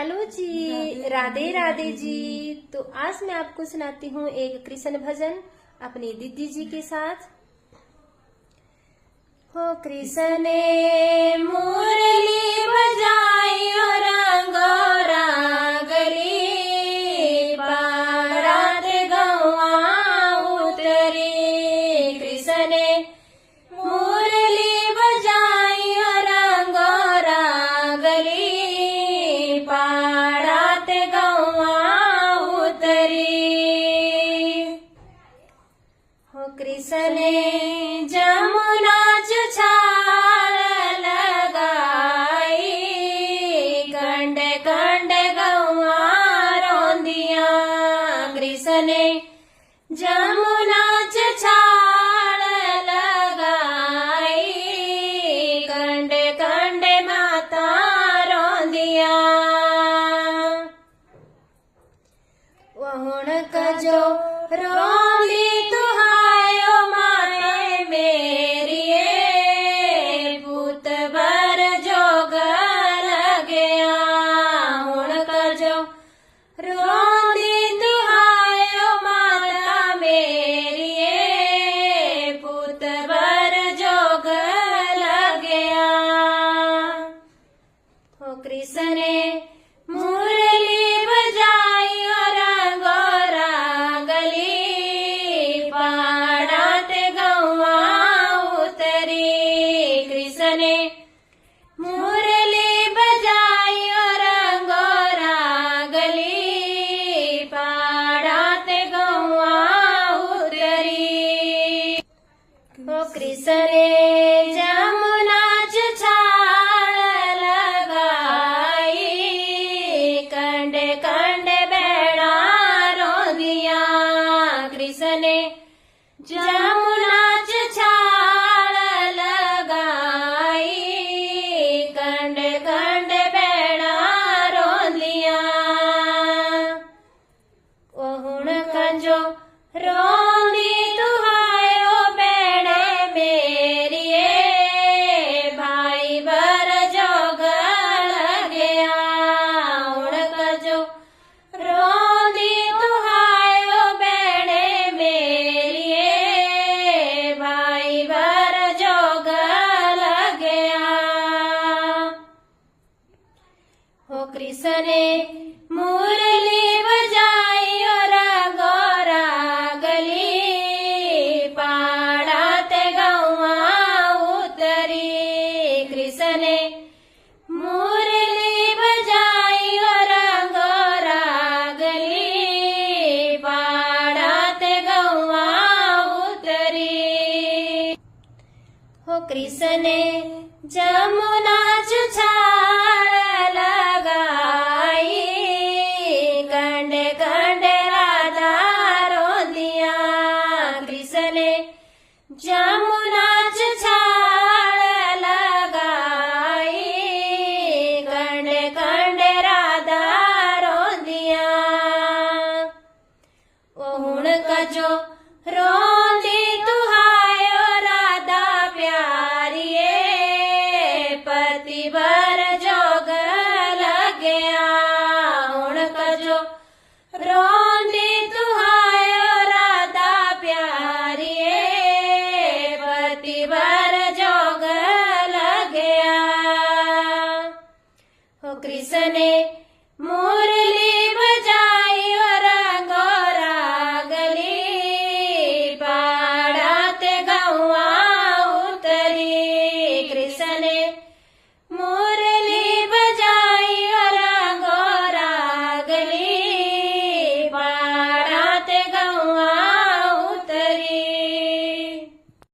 Hello जी, राधे राधे जी। तो आज मैं आपको सुनाती हूँ एक कृष्ण भजन अपनी दीदी जी के साथ। हो कृष्ण मुरली बजाई और गौरा गली पारात गौआ उतरी। कृष्ण मुरली बजाई और गौरा गली पारात गौआ उतरी। हो कृष्ण जमुना छाल लगाई कंड कंड गौआ रोंदिया। कृष्ण जमुना छाल लगाई कंड कंड माता रोंदिया। वहुण कजो रोंदी तुहायो माए मेरिए पुत बर जोग लगया। हुण कजो रोंदी तुहायो माता मेरिए पुत बर जोग लगया। हो कृष्ण मुरली बजाई और गौरा गली पाड़ात गौआ उतरी। कृष्ण मुरली बजाई और गौरा गली पाड़ात गौआ उतरी। हो कृष्ण जमुना छाल लगाई कंड कंड बेड़ा रोंदिया। कृष्ण जमुना छाल लगाई कंड कंड बेड़ा रोंदिया। ओहुण कंजो रोंदी तुहायो बेड़े मेरिए भाई बर जोग लगया। हुण कजो रोंदी तुहायो बेड़े मेरिए भाई बर जोग लगया। हो कृष्ण मुरली बजाई और गौरा गली पाड़ात गौआ उतरी। कृष्ण मुरली बजाई और गौरा गली पाड़ात गौआ उतरी। हो कृष्ण जमुना छाल लगाई कंड कंड राधा रोंदिया। कृष्ण जमुना छाल लगाई कंड कंड राधा रोंदिया। ओहुण कजो रोंदी तुहायो राधा प्यारिए पति बर जोग लगया। हुण कजो रोंदी तुहायो राधा प्यारिए पति बर जोग लगया। हो कृष्ण मुरली